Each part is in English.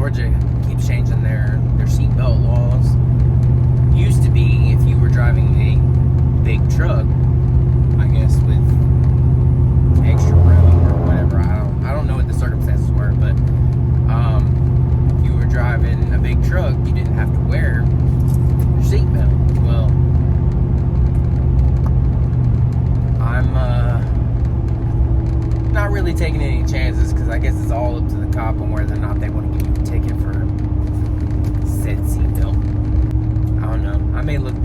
Georgia keeps changing their seatbelt laws. Used to be if you were driving a big truck, I guess with extra room or whatever. I don't know what the circumstances were, but if you were driving a big truck, you didn't have to wear your seatbelt. Well, I'm not really taking any chances, because I guess it's all up to the cop on whether or not they want to give you a ticket for said seatbelt. I don't know. I may look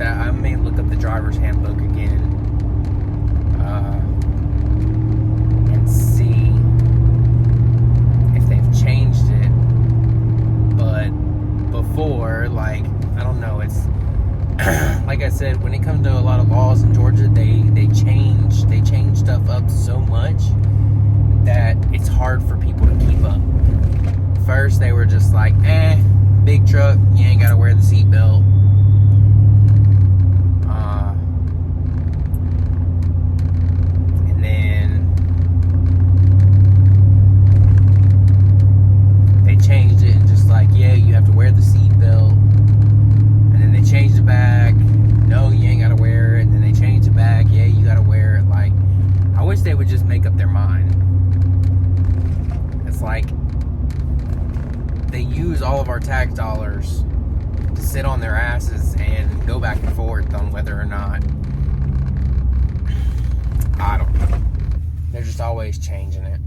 up the driver's handbook again and see if they've changed it. But before, like, I don't know, it's like I said, when it comes to a lot of laws in Georgia, they change stuff up so much that it's hard for people to keep up. First, they were just like, big truck, you ain't gotta wear the seatbelt. And then they changed it and just like, yeah, you have to wear the seatbelt. And then they changed it back, no, you ain't gotta wear it. And then they changed it back, yeah, you gotta wear it. Like, I wish they would just make up their mind. It's like they use all of our tax dollars to sit on their asses and go back and forth on whether or not, I don't know. They're just always changing it.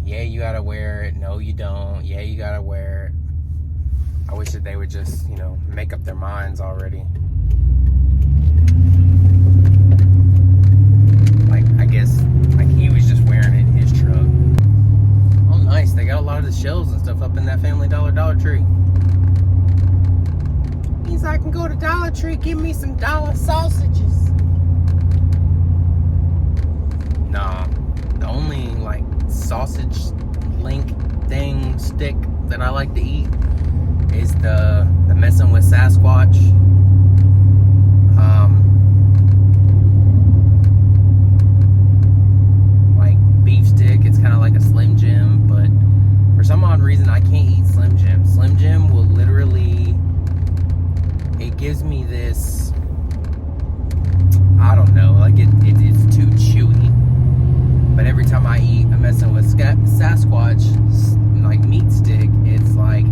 Yeah, you gotta wear it. No, you don't. Yeah, you gotta wear it. I wish that they would just, make up their minds already. Like, I guess, like he was just wearing it in his truck. Oh, nice. They got a lot of the shells and stuff up in that Family Dollar Tree. Means I can go to Dollar Tree, give me some dollar sausages. Nah, the only, like, sausage link thing stick that I like to eat is the messing with Sasquatch. Like beef stick. It's kind of like a Slim Jim, but for some odd reason I can't eat Slim Jim. Slim Jim will literally, it gives me this, I don't know, like it's too chewy. But every time I eat a messing with Sasquatch like meat stick, it's like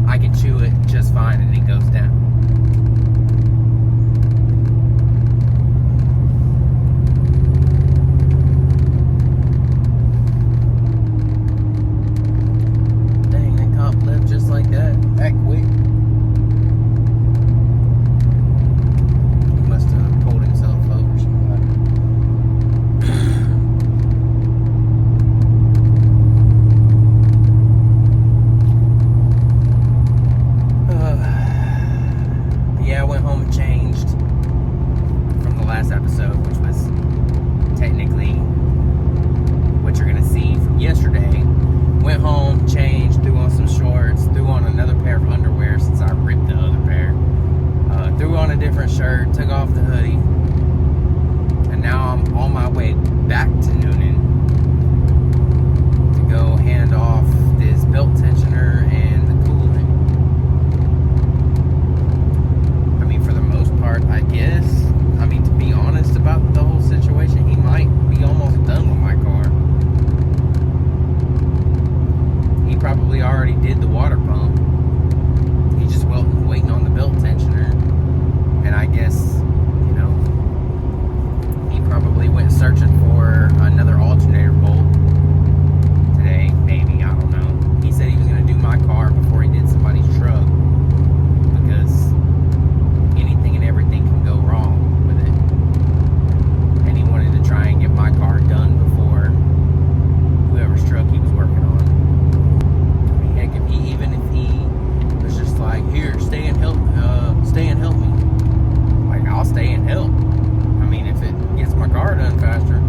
I can chew it just fine and it goes down. Dang, that cop left just like that quick. He must have pulled himself over somebody. Yeah, I went home and changed from the last episode, which was technically what you're going to see from yesterday. Went home, changed, threw on some shorts, threw on another pair of underwear since I ripped the other pair. Threw on a different shirt, took off the hoodie, and now I'm on my way back to Noonan to go hand off this belt tensioner and the coolant. I mean, for the most part, I guess. I mean, to be honest about the whole situation, he might be almost done with my car. He probably already did the water pump. He's just waiting on the belt tensioner. And I guess, he probably went searching for another alternator bolt today, maybe, I don't know. He said he was going to do my car before he did somebody's truck, because anything and everything can go wrong with it. And he wanted to try and get my car done before whoever's truck he was working on. I mean, heck, if he was just like, here, stay and help me. Like, I'll stay and help. I mean, if it gets my car done faster.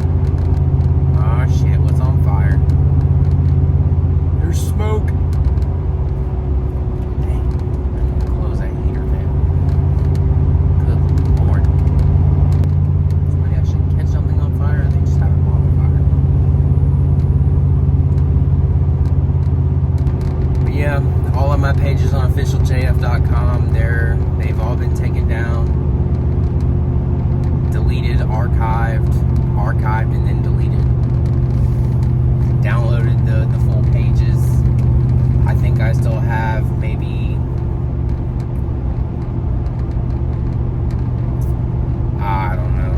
my pages on officialjf.com, they've all been taken down, deleted, archived, and then deleted. Downloaded the full pages. I think I still have maybe, I don't know,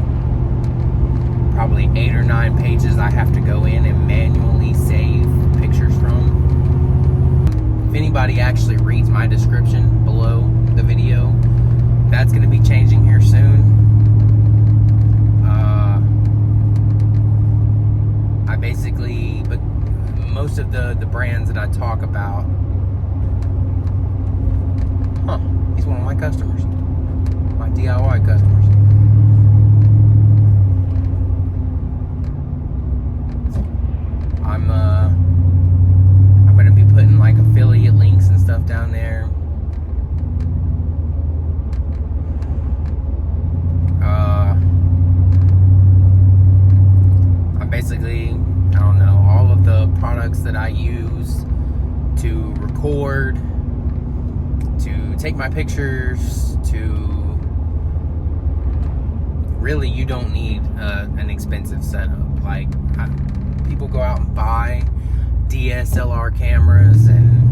probably 8 or 9 pages I have to go in and manually save pictures from. If anybody actually reads my description below the video, that's going to be changing here soon. I basically, but most of the brands that I talk about, he's one of my customers, my DIY customers. I'm going to be putting like affiliate links and stuff down there. I'm basically, I don't know, all of the products that I use to record, to take my pictures, to really, you don't need an expensive setup. Like, people go out and buy DSLR cameras and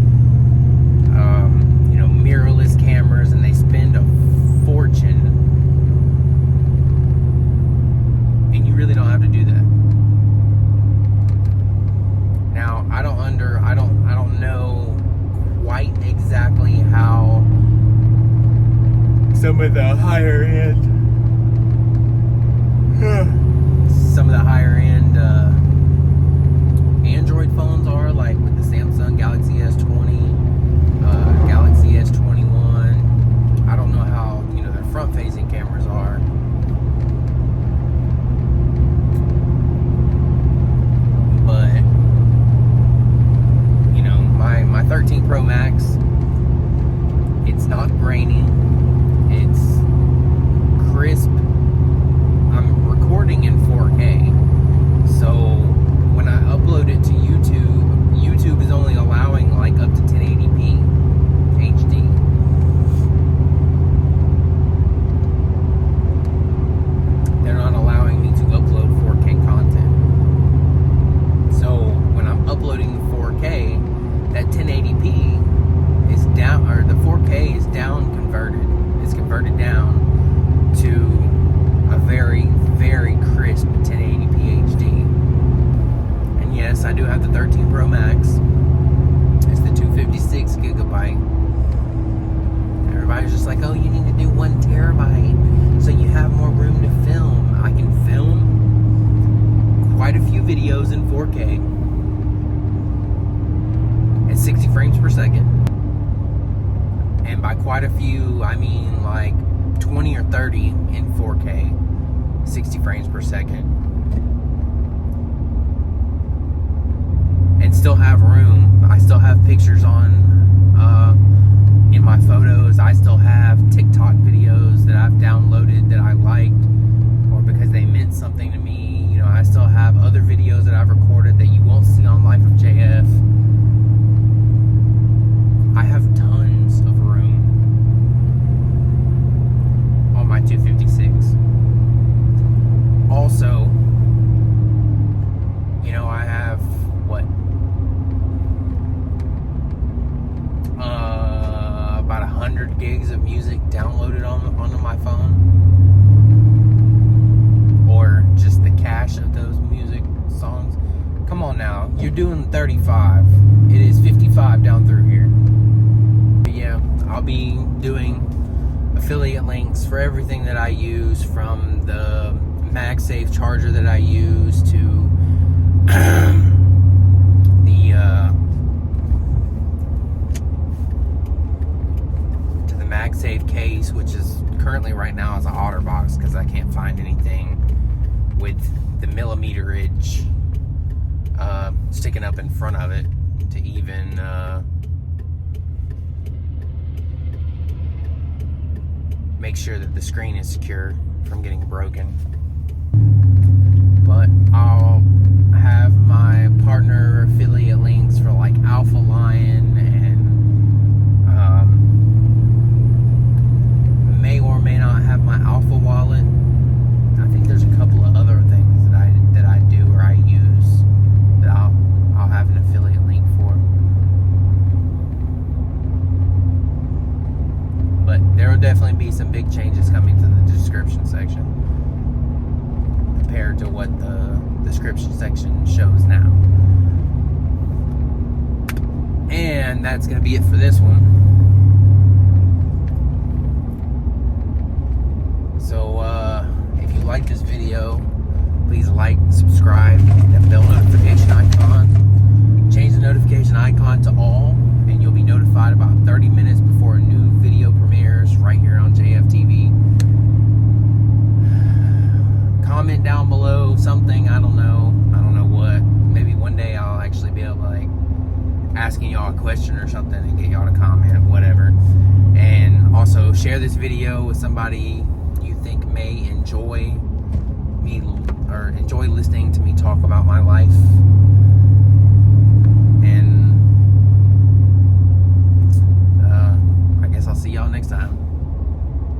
mirrorless cameras, and they spend a fortune, and you really don't have to do that. Now, I don't know quite exactly how some of the higher end Android phones are, like with the Samsung Galaxy S20, Galaxy S21. I don't know how, their front-facing cameras are. But, my 13 Pro Max, it's not grainy. It's crisp. I'm recording in 4K. So when I upload it to YouTube is only allowing like up to 1080p HD. They're not allowing me to upload 4K content. So when I'm uploading 4K, that 1080p is down, or the 4K is down converted. It's converted down to a very, very crisp 1080p HD. And yes, I do have the 13 Pro Max. It's the 256 gigabyte. Everybody's just like, oh, you need to do 1 terabyte so you have more room to film. I can film quite a few videos in 4K at 60 frames per second. And by quite a few, I mean like 20 or 30 in 4K, 60 frames per second. And still have room. I still have pictures on in my photos. I still have TikTok videos that I've downloaded that I liked, or because they meant something to me. I still have other videos that I've recorded that you won't see on Life of JF. I have tons of room on my 256. Also, I have about 100 gigs of music downloaded onto my phone, or just the cache of those music songs. Come on now, you're doing 35. It is 55 down through here. But yeah, I'll be doing affiliate links for everything that I use, from the MagSafe charger that I use to the MagSafe case, which is currently right now is an OtterBox because I can't find anything with the millimeterage sticking up in front of it to even make sure that the screen is secure from getting broken. But I'll have my partner affiliate links for like Alpha Lion and definitely be some big changes coming to the description section compared to what the description section shows now. And that's going to be it for this one. So if you like this video, please like, subscribe, hit that bell notification icon, change the notification icon to all, and you'll be notified about 30 minutes before a new video premieres right here on JFTV. Comment down below something, I don't know what. Maybe one day I'll actually be able to, like, asking y'all a question or something and get y'all to comment, whatever. And also share this video with somebody you think may enjoy me or enjoy listening to me talk about my life. And I guess I'll see y'all next time.